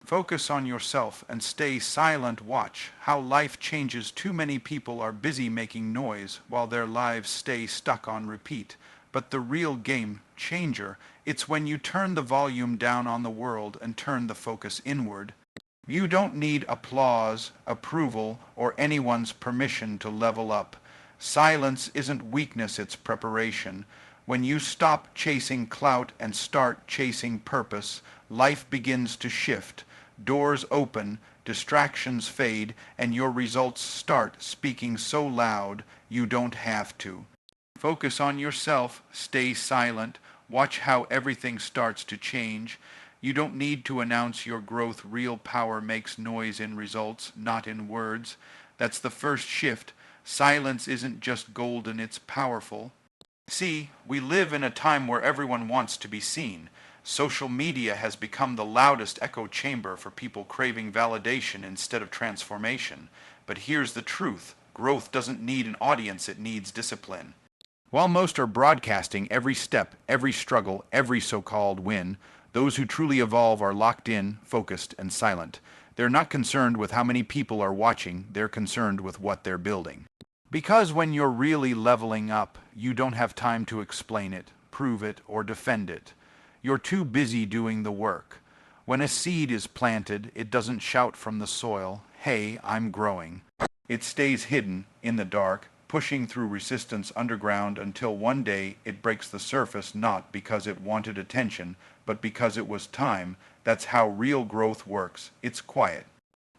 Focus on yourself and stay silent. Watch how life changes. Too many people are busy making noise while their lives stay stuck on repeat. But the real game changer, it's when you turn the volume down on the world and turn the focus inward. You don't need applause, approval, or anyone's permission to level up. Silence isn't weakness, it's preparation. When you stop chasing clout and start chasing purpose, life begins to shift. Doors open, distractions fade, and your results start speaking so loud you don't have to. Focus on yourself, stay silent, watch how everything starts to change. You don't need to announce your growth. Real power makes noise in results, not in words. That's the first shift. Silence isn't just golden, it's powerful. See, we live in a time where everyone wants to be seen. Social media has become the loudest echo chamber for people craving validation instead of transformation. But here's the truth. Growth doesn't need an audience, it needs discipline. While most are broadcasting every step, every struggle, every so-called win, those who truly evolve are locked in, focused, and silent. They're not concerned with how many people are watching, they're concerned with what they're building. Because when you're really leveling up, you don't have time to explain it, prove it, or defend it. You're too busy doing the work. When a seed is planted, it doesn't shout from the soil, "Hey, I'm growing." It stays hidden, in the dark, pushing through resistance underground until one day it breaks the surface, not because it wanted attention, but because it was time. That's how real growth works. It's quiet.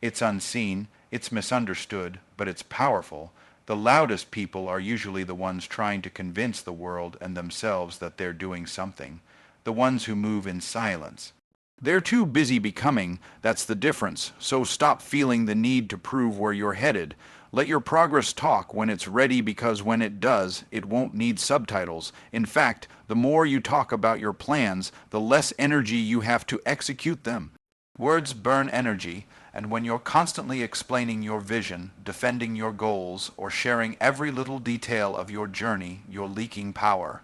It's unseen. It's misunderstood, but it's powerful. The loudest people are usually the ones trying to convince the world and themselves that they're doing something. The ones who move in silence. They're too busy becoming, that's the difference. So stop feeling the need to prove where you're headed. Let your progress talk when it's ready, because when it does, it won't need subtitles. In fact, the more you talk about your plans, the less energy you have to execute them. Words burn energy, and when you're constantly explaining your vision, defending your goals, or sharing every little detail of your journey, you're leaking power.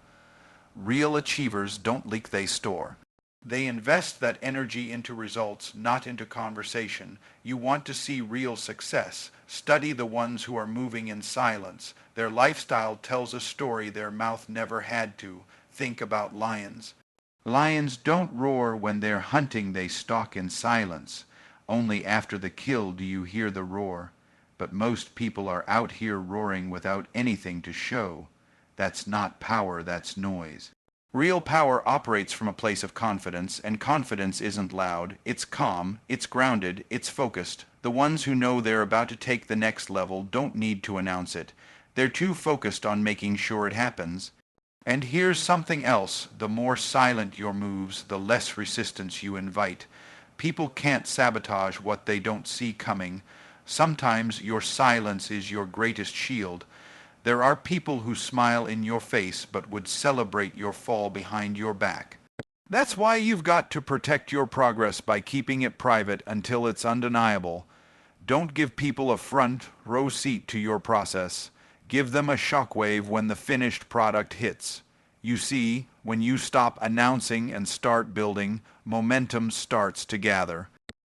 Real achievers don't leak, they store. They invest that energy into results, not into conversation. You want to see real success. Study the ones who are moving in silence. Their lifestyle tells a story their mouth never had to. Think about lions. Lions don't roar when they're hunting, they stalk in silence. Only after the kill do you hear the roar. But most people are out here roaring without anything to show. That's not power, that's noise. Real power operates from a place of confidence, and confidence isn't loud. It's calm, it's grounded, it's focused. The ones who know they're about to take the next level don't need to announce it. They're too focused on making sure it happens. And here's something else. The more silent your moves, the less resistance you invite. People can't sabotage what they don't see coming. Sometimes your silence is your greatest shield. There are people who smile in your face but would celebrate your fall behind your back. That's why you've got to protect your progress by keeping it private until it's undeniable. Don't give people a front row seat to your process. Give them a shockwave when the finished product hits. You see, when you stop announcing and start building, momentum starts to gather.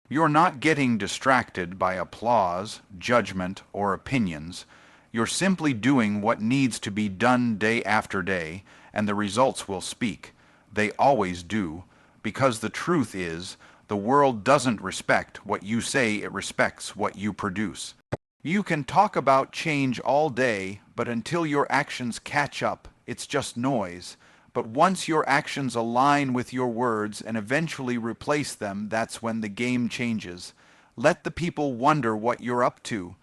You're not getting distracted by applause, judgment, or opinions. You're simply doing what needs to be done day after day, and the results will speak. They always do, because the truth is, the world doesn't respect what you say, it respects what you produce. You can talk about change all day, but until your actions catch up, it's just noise. But once your actions align with your words and eventually replace them, that's when the game changes. Let the people wonder what you're up to.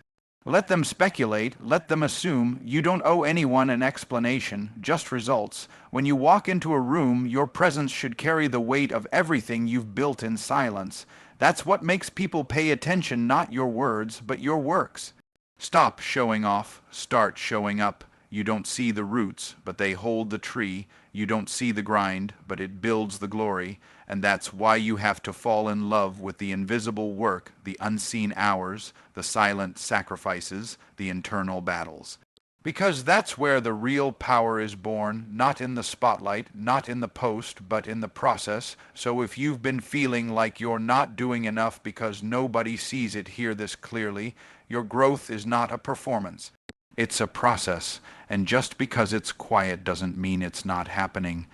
Let them speculate, let them assume. You don't owe anyone an explanation, just results. When you walk into a room, your presence should carry the weight of everything you've built in silence. That's what makes people pay attention, not your words, but your works. Stop showing off, start showing up. You don't see the roots, but they hold the tree. You don't see the grind, but it builds the glory. And that's why you have to fall in love with the invisible work, the unseen hours, the silent sacrifices, the internal battles. Because that's where the real power is born, not in the spotlight, not in the post, but in the process. So if you've been feeling like you're not doing enough because nobody sees it, hear this clearly. Your growth is not a performance. It's a process, and just because it's quiet doesn't mean it's not happening.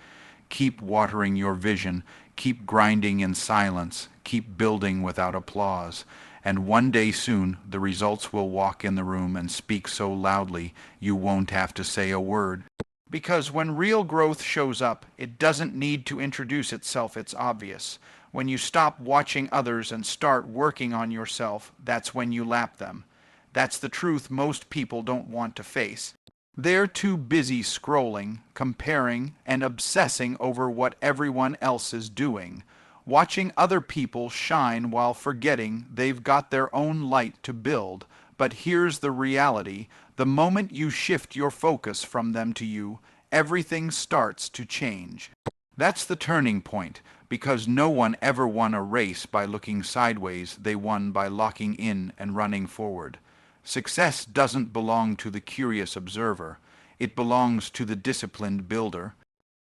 Keep watering your vision, keep grinding in silence, keep building without applause. And one day soon the results will walk in the room and speak so loudly you won't have to say a word. Because when real growth shows up, it doesn't need to introduce itself, it's obvious. When you stop watching others and start working on yourself, that's when you lap them. That's the truth most people don't want to face. They're too busy scrolling, comparing, and obsessing over what everyone else is doing, watching other people shine while forgetting they've got their own light to build. But here's the reality. The moment you shift your focus from them to you, everything starts to change. That's the turning point, because no one ever won a race by looking sideways. They won by locking in and running forward. Success doesn't belong to the curious observer. It belongs to the disciplined builder.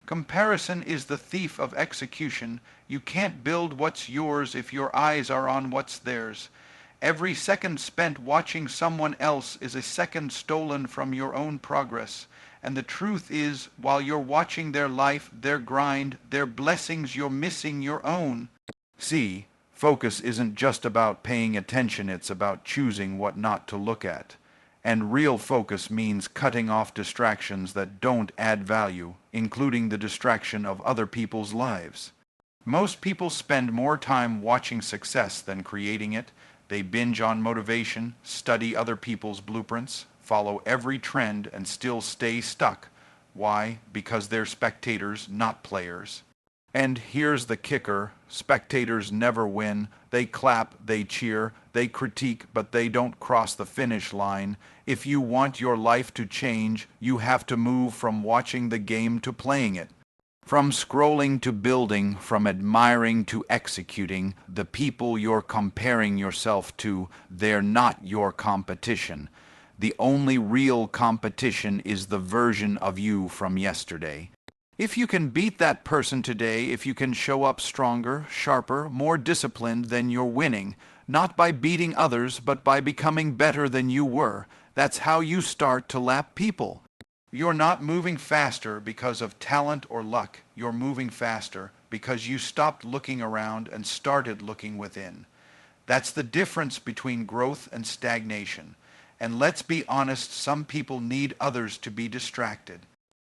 Comparison is the thief of execution. You can't build what's yours if your eyes are on what's theirs. Every second spent watching someone else is a second stolen from your own progress. And the truth is, while you're watching their life, their grind, their blessings, you're missing your own. See, focus isn't just about paying attention, it's about choosing what not to look at. And real focus means cutting off distractions that don't add value, including the distraction of other people's lives. Most people spend more time watching success than creating it. They binge on motivation, study other people's blueprints, follow every trend, and still stay stuck. Why? Because they're spectators, not players. And here's the kicker. Spectators never win. They clap, they cheer, they critique, but they don't cross the finish line. If you want your life to change, you have to move from watching the game to playing it. From scrolling to building, from admiring to executing. The people you're comparing yourself to, they're not your competition. The only real competition is the version of you from yesterday. If you can beat that person today, if you can show up stronger, sharper, more disciplined, then you're winning. Not by beating others, but by becoming better than you were. That's how you start to lap people. You're not moving faster because of talent or luck. You're moving faster because you stopped looking around and started looking within. That's the difference between growth and stagnation. And let's be honest, some people need others to be distracted.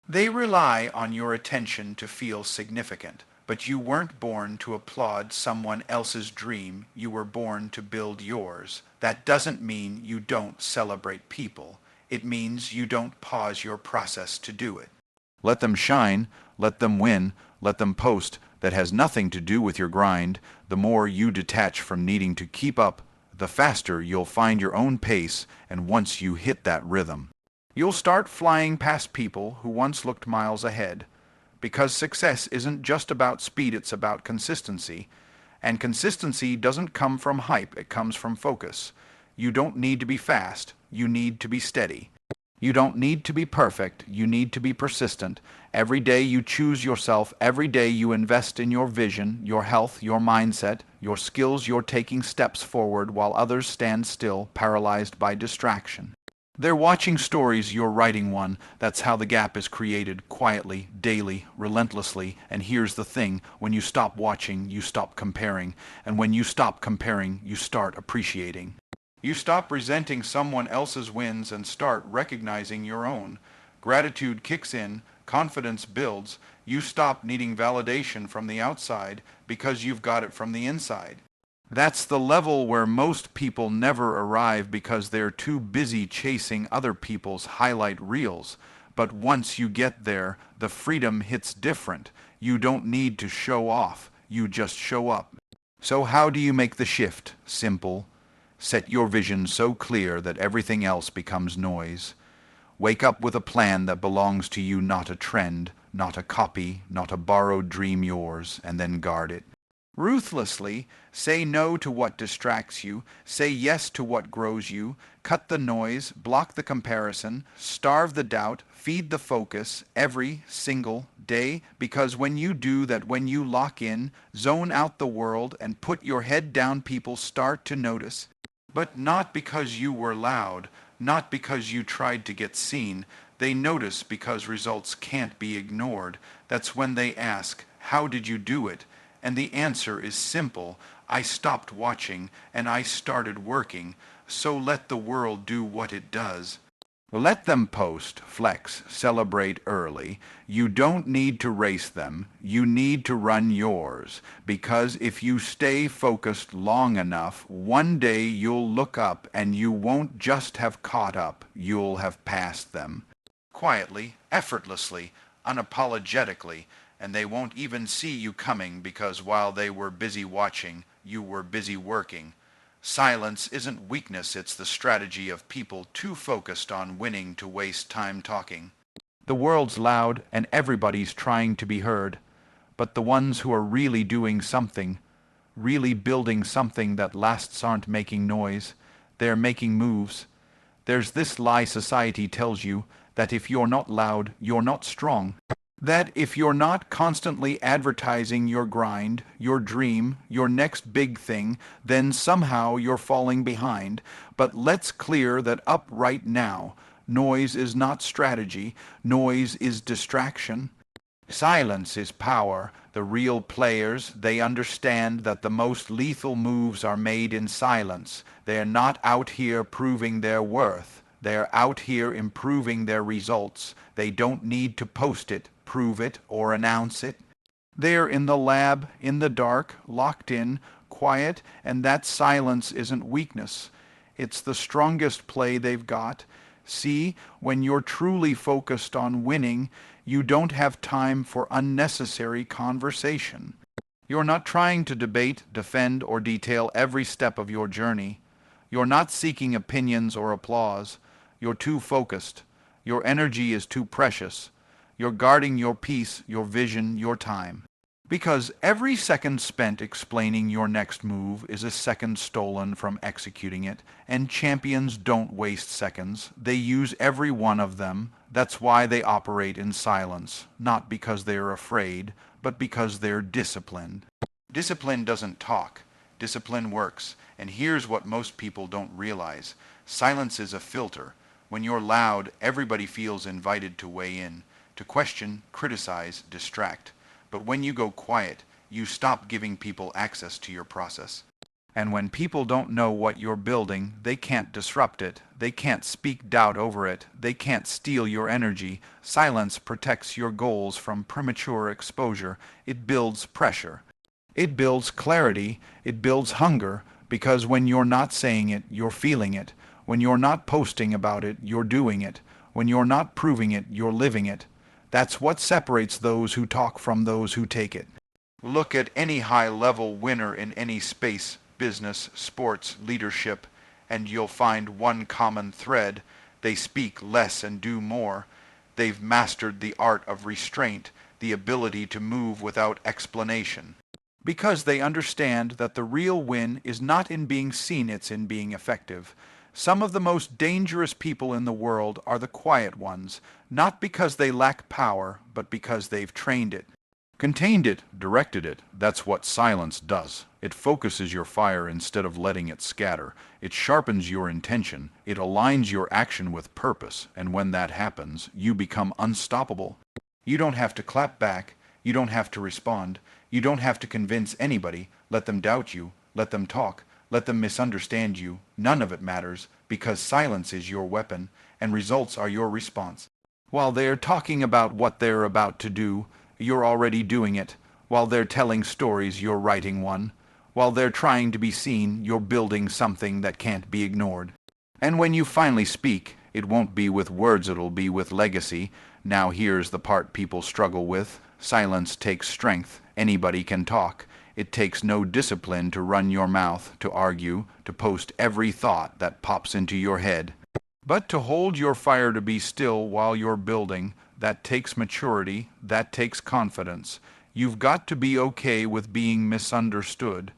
They rely on your attention to feel significant, but you weren't born to applaud someone else's dream. You were born to build yours. That doesn't mean you don't celebrate people. It means you don't pause your process to do it. Let them shine, let them win, let them post. That has nothing to do with your grind. The more you detach from needing to keep up, the faster you'll find your own pace, and once you hit that rhythm, you'll start flying past people who once looked miles ahead. Because success isn't just about speed, it's about consistency. And consistency doesn't come from hype, it comes from focus. You don't need to be fast, you need to be steady. You don't need to be perfect, you need to be persistent. Every day you choose yourself, every day you invest in your vision, your health, your mindset, your skills. You're taking steps forward while others stand still, paralyzed by distraction. They're watching stories, you're writing one. That's how the gap is created, quietly, daily, relentlessly. And here's the thing, when you stop watching, you stop comparing. And when you stop comparing, you start appreciating. You stop resenting someone else's wins and start recognizing your own. Gratitude kicks in, confidence builds. You stop needing validation from the outside because you've got it from the inside. That's the level where most people never arrive because they're too busy chasing other people's highlight reels. But once you get there, the freedom hits different. You don't need to show off, you just show up. So how do you make the shift? Simple. Set your vision so clear that everything else becomes noise. Wake up with a plan that belongs to you, not a trend, not a copy, not a borrowed dream yours, and then guard it. Ruthlessly, say no to what distracts you, say yes to what grows you, cut the noise, block the comparison, starve the doubt, feed the focus every single day, because when you do that, when you lock in, zone out the world, and put your head down, people start to notice. But not because you were loud, not because you tried to get seen. They notice because results can't be ignored. That's when they ask, how did you do it? And the answer is simple. I stopped watching and I started working. So let the world do what it does. Let them post, flex, celebrate early. You don't need to race them. You need to run yours. Because if you stay focused long enough, one day you'll look up and you won't just have caught up, you'll have passed them. Quietly, effortlessly, unapologetically, and they won't even see you coming because while they were busy watching, you were busy working. Silence isn't weakness, it's the strategy of people too focused on winning to waste time talking. The world's loud and everybody's trying to be heard, but the ones who are really doing something, really building something that lasts aren't making noise. They're making moves. There's this lie society tells you that if you're not loud, you're not strong. That if you're not constantly advertising your grind, your dream, your next big thing, then somehow you're falling behind. But let's clear that up right now. Noise is not strategy. Noise is distraction. Silence is power. The real players, they understand that the most lethal moves are made in silence. They're not out here proving their worth. They're out here improving their results. They don't need to post it, prove it, or announce it. They're in the lab, in the dark, locked in, quiet, and that silence isn't weakness. It's the strongest play they've got. See, when you're truly focused on winning, you don't have time for unnecessary conversation. You're not trying to debate, defend, or detail every step of your journey. You're not seeking opinions or applause. You're too focused. Your energy is too precious. You're guarding your peace, your vision, your time. Because every second spent explaining your next move is a second stolen from executing it, and champions don't waste seconds. They use every one of them. That's why they operate in silence, not because they're afraid, but because they're disciplined. Discipline doesn't talk. Discipline works. And here's what most people don't realize. Silence is a filter. When you're loud, everybody feels invited to weigh in, to question, criticize, distract. But when you go quiet, you stop giving people access to your process. And when people don't know what you're building, they can't disrupt it. They can't speak doubt over it. They can't steal your energy. Silence protects your goals from premature exposure. It builds pressure. It builds clarity. It builds hunger. Because when you're not saying it, you're feeling it. When you're not posting about it, you're doing it. When you're not proving it, you're living it. That's what separates those who talk from those who take it. Look at any high-level winner in any space, business, sports, leadership, and you'll find one common thread. They speak less and do more. They've mastered the art of restraint, the ability to move without explanation. Because they understand that the real win is not in being seen, it's in being effective. Some of the most dangerous people in the world are the quiet ones, not because they lack power, but because they've trained it. Contained it, directed it. That's what silence does. It focuses your fire instead of letting it scatter. It sharpens your intention. It aligns your action with purpose. And when that happens, you become unstoppable. You don't have to clap back. You don't have to respond. You don't have to convince anybody. Let them doubt you. Let them talk. Let them misunderstand you. None of it matters, because silence is your weapon, and results are your response. While they're talking about what they're about to do, you're already doing it. While they're telling stories, you're writing one. While they're trying to be seen, you're building something that can't be ignored. And when you finally speak, it won't be with words, it'll be with legacy. Now here's the part people struggle with. Silence takes strength. Anybody can talk. It takes no discipline to run your mouth, to argue, to post every thought that pops into your head. But to hold your fire to be still while you're building, that takes maturity, that takes confidence. You've got to be okay with being misunderstood.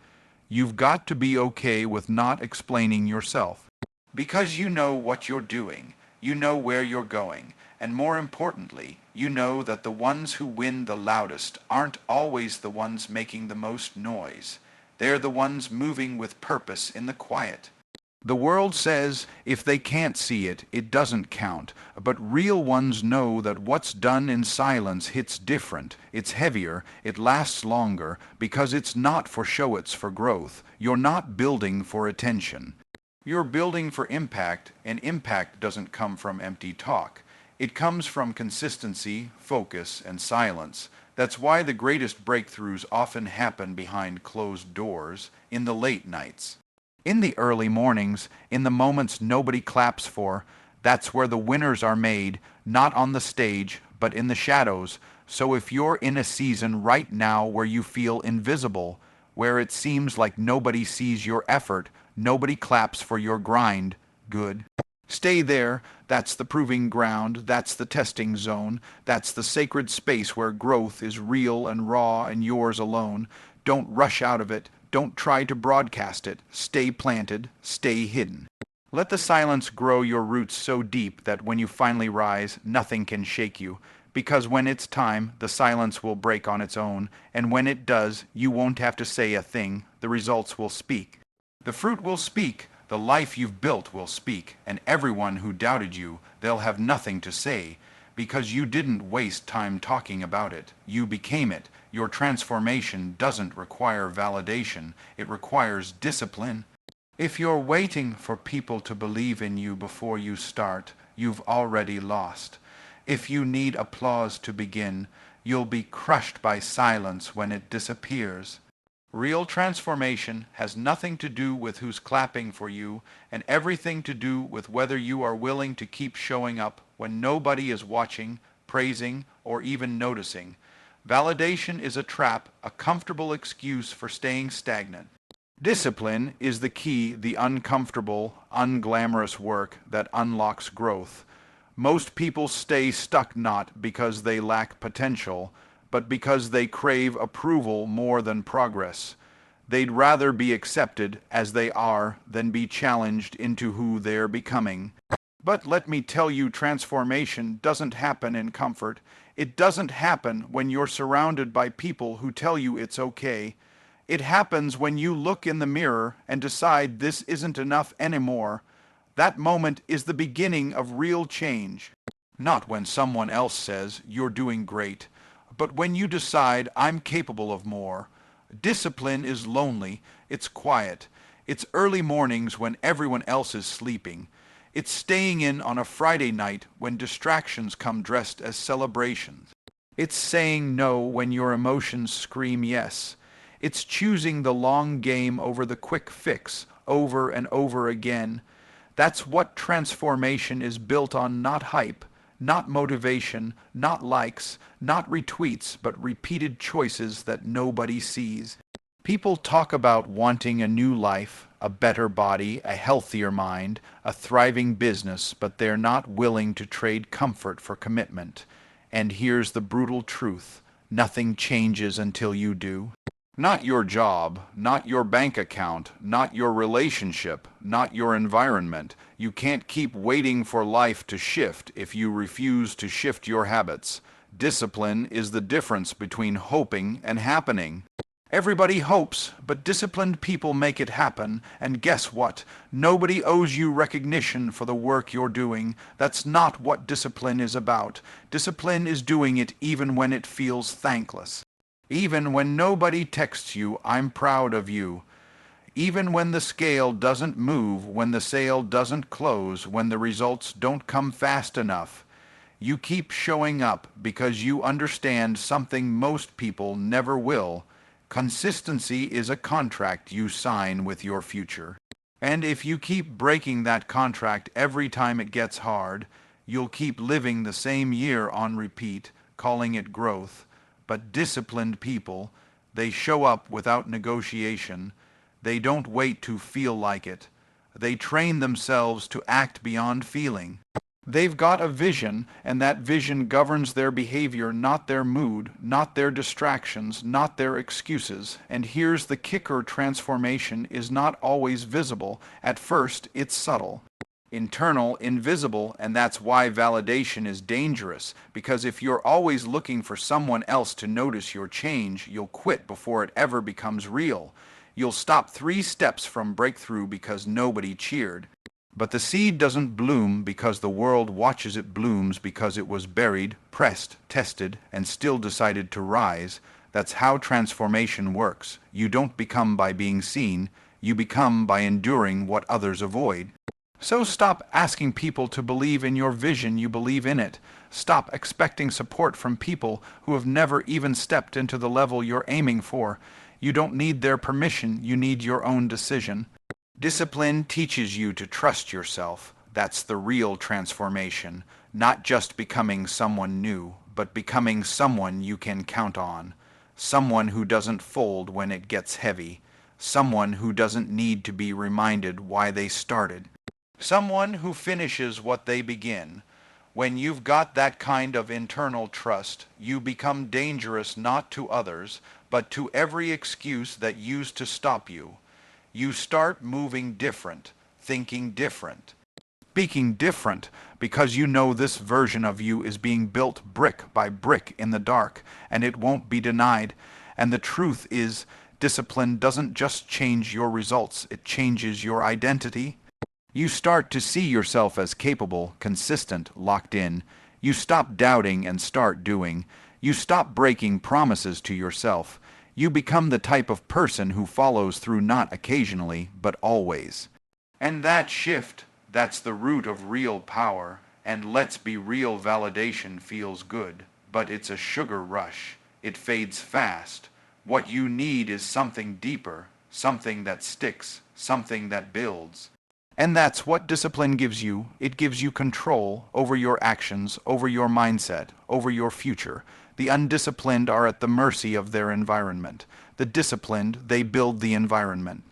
You've got to be okay with not explaining yourself. Because you know what you're doing, you know where you're going, and more importantly, you know that the ones who win the loudest aren't always the ones making the most noise. They're the ones moving with purpose in the quiet. The world says if they can't see it, it doesn't count, but real ones know that what's done in silence hits different, it's heavier, it lasts longer, because it's not for show, it's for growth. You're not building for attention. You're building for impact, and impact doesn't come from empty talk. It comes from consistency, focus, and silence. That's why the greatest breakthroughs often happen behind closed doors, in the late nights. In the early mornings, in the moments nobody claps for, that's where the winners are made, not on the stage, but in the shadows. So if you're in a season right now where you feel invisible, where it seems like nobody sees your effort, nobody claps for your grind, good. Stay there. That's the proving ground, that's the testing zone, that's the sacred space where growth is real and raw and yours alone. Don't rush out of it. Don't try to broadcast it. Stay planted. Stay hidden. Let the silence grow your roots so deep that when you finally rise, nothing can shake you. Because when it's time, the silence will break on its own, and when it does, you won't have to say a thing. The results will speak. The fruit will speak. The life you've built will speak, and everyone who doubted you, they'll have nothing to say. Because you didn't waste time talking about it. You became it. Your transformation doesn't require validation. It requires discipline. If you're waiting for people to believe in you before you start, you've already lost. If you need applause to begin, you'll be crushed by silence when it disappears. Real transformation has nothing to do with who's clapping for you and everything to do with whether you are willing to keep showing up when nobody is watching, praising, or even noticing. Validation is a trap, a comfortable excuse for staying stagnant. Discipline is the key, the uncomfortable, unglamorous work that unlocks growth. Most people stay stuck not because they lack potential, but because they crave approval more than progress. They'd rather be accepted as they are than be challenged into who they're becoming. But let me tell you, transformation doesn't happen in comfort. It doesn't happen when you're surrounded by people who tell you it's okay. It happens when you look in the mirror and decide this isn't enough anymore. That moment is the beginning of real change. Not when someone else says you're doing great, but when you decide I'm capable of more. Discipline is lonely, it's quiet. It's early mornings when everyone else is sleeping. It's staying in on a Friday night when distractions come dressed as celebrations. It's saying no when your emotions scream yes. It's choosing the long game over the quick fix over and over again. That's what transformation is built on, not hype, not motivation, not likes, not retweets, but repeated choices that nobody sees. People talk about wanting a new life, a better body, a healthier mind, a thriving business, but they're not willing to trade comfort for commitment. And here's the brutal truth: nothing changes until you do. Not your job, not your bank account, not your relationship, not your environment. You can't keep waiting for life to shift if you refuse to shift your habits. Discipline is the difference between hoping and happening. Everybody hopes, but disciplined people make it happen. And guess what? Nobody owes you recognition for the work you're doing. That's not what discipline is about. Discipline is doing it even when it feels thankless. Even when nobody texts you, I'm proud of you. Even when the scale doesn't move, when the sale doesn't close, when the results don't come fast enough. You keep showing up because you understand something most people never will. Consistency is a contract you sign with your future. And if you keep breaking that contract every time it gets hard, you'll keep living the same year on repeat, calling it growth. But disciplined people, they show up without negotiation. They don't wait to feel like it. They train themselves to act beyond feeling. They've got a vision, and that vision governs their behavior, not their mood, not their distractions, not their excuses. And here's the kicker: transformation is not always visible. At first, it's subtle. Internal, invisible, and that's why validation is dangerous, because if you're always looking for someone else to notice your change, you'll quit before it ever becomes real. You'll stop 3 steps from breakthrough because nobody cheered. But the seed doesn't bloom because the world watches it blooms because it was buried, pressed, tested, and still decided to rise. That's how transformation works. You don't become by being seen, you become by enduring what others avoid. So stop asking people to believe in your vision, you believe in it. Stop expecting support from people who have never even stepped into the level you're aiming for. You don't need their permission, you need your own decision. Discipline teaches you to trust yourself. That's the real transformation. Not just becoming someone new, but becoming someone you can count on. Someone who doesn't fold when it gets heavy. Someone who doesn't need to be reminded why they started. Someone who finishes what they begin. When you've got that kind of internal trust, you become dangerous not to others, but to every excuse that used to stop you. You start moving different, thinking different, speaking different, because you know this version of you is being built brick by brick in the dark, and it won't be denied. And the truth is, discipline doesn't just change your results, it changes your identity. You start to see yourself as capable, consistent, locked in. You stop doubting and start doing. You stop breaking promises to yourself. You become the type of person who follows through, not occasionally, but always. And that shift, that's the root of real power. And let's be real, validation feels good, but it's a sugar rush. It fades fast. What you need is something deeper, something that sticks, something that builds. And that's what discipline gives you. It gives you control over your actions, over your mindset, over your future. The undisciplined are at the mercy of their environment. The disciplined, they build the environment.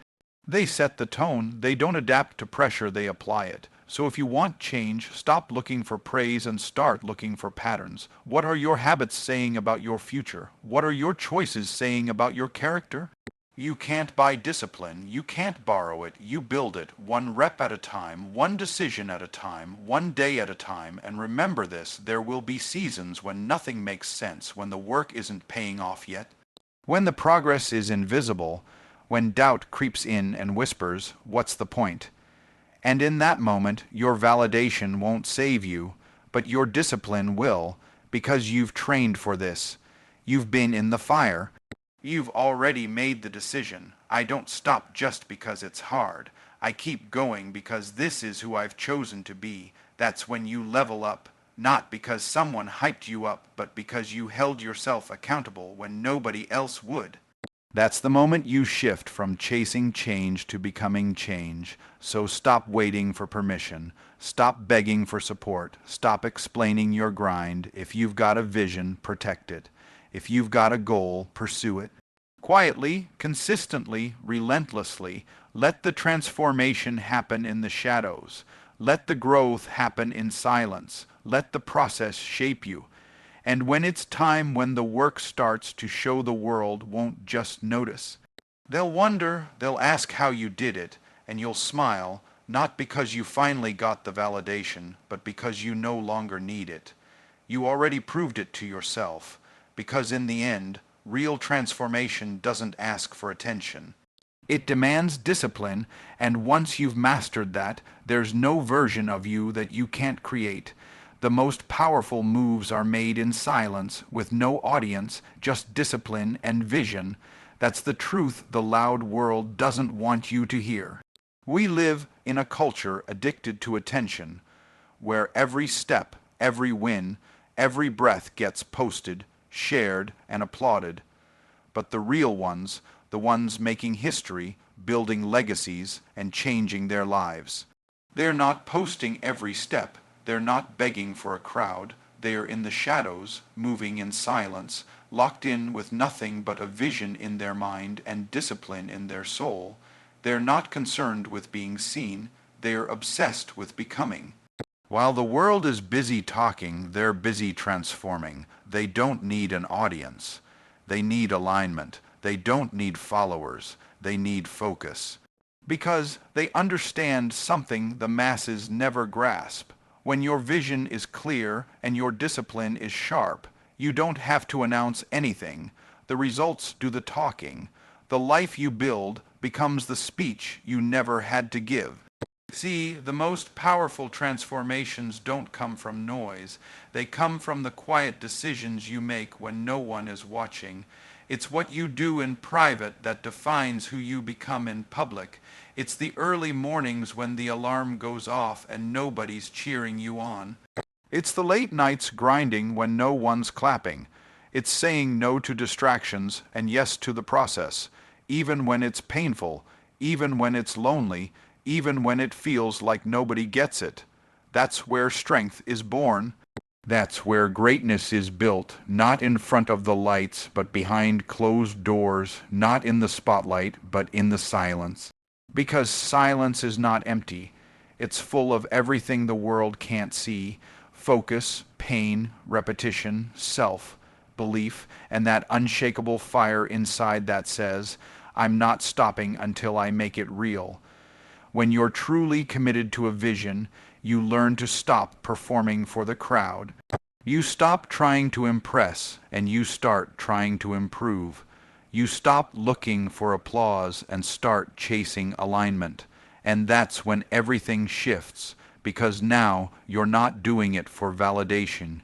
They set the tone. They don't adapt to pressure, they apply it. So if you want change, stop looking for praise and start looking for patterns. What are your habits saying about your future? What are your choices saying about your character? You can't buy discipline. You can't borrow it. You build it, 1 rep at a time, 1 decision at a time, 1 day at a time. And remember this, there will be seasons when nothing makes sense, when the work isn't paying off yet, when the progress is invisible, when doubt creeps in and whispers, "What's the point?" And in that moment, your validation won't save you, but your discipline will, because you've trained for this. You've been in the fire. You've already made the decision. I don't stop just because it's hard. I keep going because this is who I've chosen to be. That's when you level up, not because someone hyped you up, but because you held yourself accountable when nobody else would. That's the moment you shift from chasing change to becoming change. So stop waiting for permission. Stop begging for support. Stop explaining your grind. If you've got a vision, protect it. If you've got a goal, pursue it. Quietly, consistently, relentlessly, let the transformation happen in the shadows. Let the growth happen in silence. Let the process shape you. And when it's time, when the work starts to show, the world won't just notice. They'll wonder, they'll ask how you did it, and you'll smile, not because you finally got the validation, but because you no longer need it. You already proved it to yourself. Because in the end, real transformation doesn't ask for attention. It demands discipline, and once you've mastered that, there's no version of you that you can't create. The most powerful moves are made in silence, with no audience, just discipline and vision. That's the truth the loud world doesn't want you to hear. We live in a culture addicted to attention, where every step, every win, every breath gets posted, shared, and applauded. But the real ones, the ones making history, building legacies, and changing their lives, they're not posting every step. They're not begging for a crowd. They're in the shadows, moving in silence, locked in with nothing but a vision in their mind and discipline in their soul. They're not concerned with being seen. They're obsessed with becoming. While the world is busy talking, they're busy transforming. They don't need an audience. They need alignment. They don't need followers. They need focus. Because they understand something the masses never grasp. When your vision is clear and your discipline is sharp, you don't have to announce anything. The results do the talking. The life you build becomes the speech you never had to give. See, the most powerful transformations don't come from noise. They come from the quiet decisions you make when no one is watching. It's what you do in private that defines who you become in public. It's the early mornings when the alarm goes off and nobody's cheering you on. It's the late nights grinding when no one's clapping. It's saying no to distractions and yes to the process, even when it's painful, even when it's lonely, even when it feels like nobody gets it. That's where strength is born. That's where greatness is built, not in front of the lights, but behind closed doors, not in the spotlight, but in the silence. Because silence is not empty. It's full of everything the world can't see: focus, pain, repetition, self, belief, and that unshakable fire inside that says, I'm not stopping until I make it real. When you're truly committed to a vision, you learn to stop performing for the crowd. You stop trying to impress, and you start trying to improve. You stop looking for applause and start chasing alignment. And that's when everything shifts, because now you're not doing it for validation.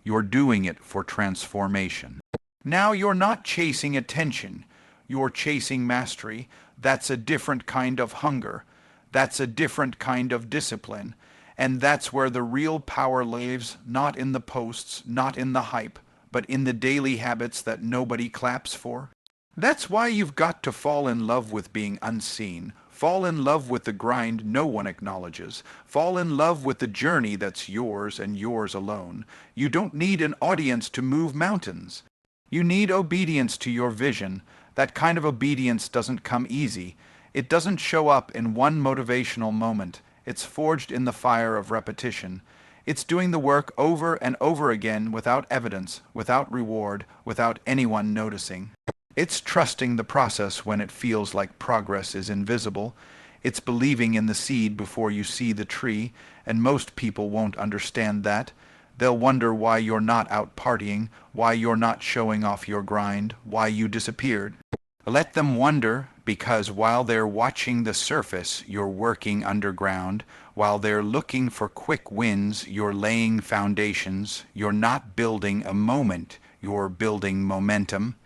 You're doing it for transformation. Now you're not chasing attention. You're chasing mastery. That's a different kind of hunger. That's a different kind of discipline. And that's where the real power lives, not in the posts, not in the hype, but in the daily habits that nobody claps for. That's why you've got to fall in love with being unseen. Fall in love with the grind no one acknowledges. Fall in love with the journey that's yours and yours alone. You don't need an audience to move mountains. You need obedience to your vision. That kind of obedience doesn't come easy. It doesn't show up in one motivational moment. It's forged in the fire of repetition. It's doing the work over and over again without evidence, without reward, without anyone noticing. It's trusting the process when it feels like progress is invisible. It's believing in the seed before you see the tree, and most people won't understand that. They'll wonder why you're not out partying, why you're not showing off your grind, why you disappeared. Let them wonder, because while they're watching the surface, you're working underground. While they're looking for quick wins, you're laying foundations. You're not building a moment, you're building momentum.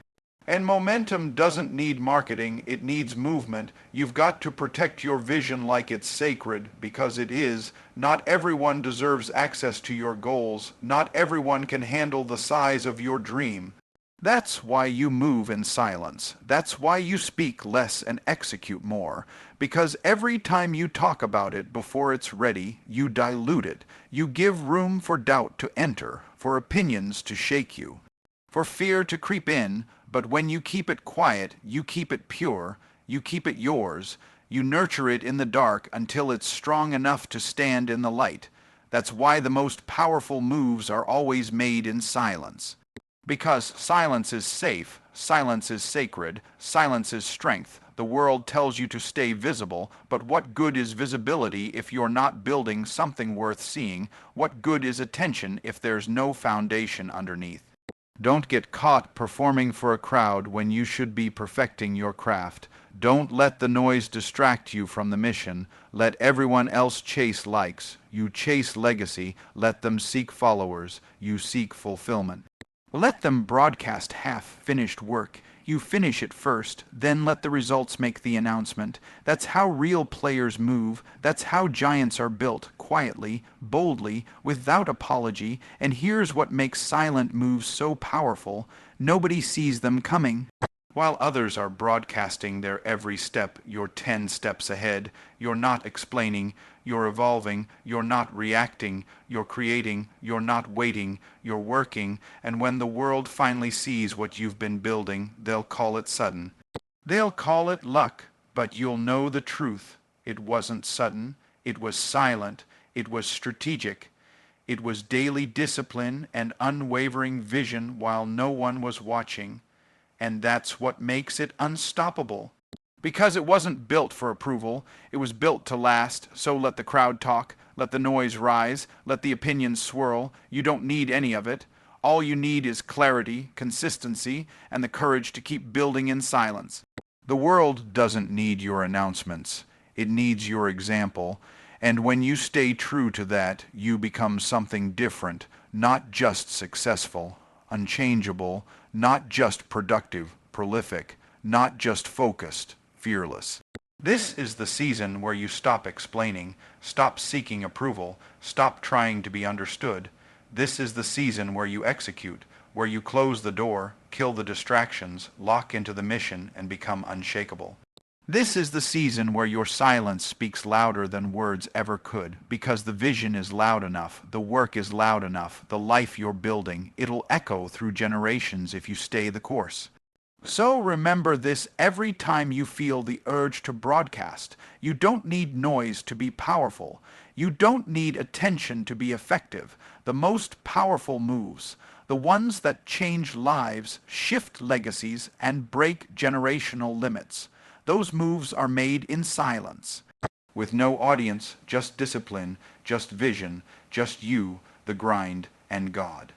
And momentum doesn't need marketing, it needs movement. You've got to protect your vision like it's sacred, because it is. Not everyone deserves access to your goals. Not everyone can handle the size of your dream. That's why you move in silence. That's why you speak less and execute more. Because every time you talk about it before it's ready, you dilute it. You give room for doubt to enter, for opinions to shake you, for fear to creep in. But when you keep it quiet, you keep it pure, you keep it yours, you nurture it in the dark until it's strong enough to stand in the light. That's why the most powerful moves are always made in silence. Because silence is safe, silence is sacred, silence is strength. The world tells you to stay visible, but what good is visibility if you're not building something worth seeing? What good is attention if there's no foundation underneath? Don't get caught performing for a crowd when you should be perfecting your craft. Don't let the noise distract you from the mission. Let everyone else chase likes. You chase legacy. Let them seek followers. You seek fulfillment. Let them broadcast half-finished work. You finish it first, then let the results make the announcement. That's how real players move. That's how giants are built, quietly, boldly, without apology. And here's what makes silent moves so powerful. Nobody sees them coming. While others are broadcasting their every step, you're 10 steps ahead. You're not explaining, you're evolving, you're not reacting, you're creating, you're not waiting, you're working, and when the world finally sees what you've been building, they'll call it sudden. They'll call it luck, but you'll know the truth. It wasn't sudden, it was silent, It was strategic. It was daily discipline and unwavering vision while no one was watching, and that's what makes it unstoppable. Because it wasn't built for approval, it was built to last, so let the crowd talk, let the noise rise, let the opinions swirl. You don't need any of it. All you need is clarity, consistency, and the courage to keep building in silence. The world doesn't need your announcements. It needs your example. And when you stay true to that, you become something different, not just successful, unchangeable, not just productive, prolific, not just focused, fearless. This is the season where you stop explaining, stop seeking approval, stop trying to be understood. This is the season where you execute, where you close the door, kill the distractions, lock into the mission, and become unshakable. This is the season where your silence speaks louder than words ever could, because the vision is loud enough, the work is loud enough, the life you're building, it'll echo through generations if you stay the course. So remember this every time you feel the urge to broadcast. You don't need noise to be powerful. You don't need attention to be effective. The most powerful moves, the ones that change lives, shift legacies, and break generational limits, those moves are made in silence. With no audience, just discipline, just vision, just you, the grind, and God.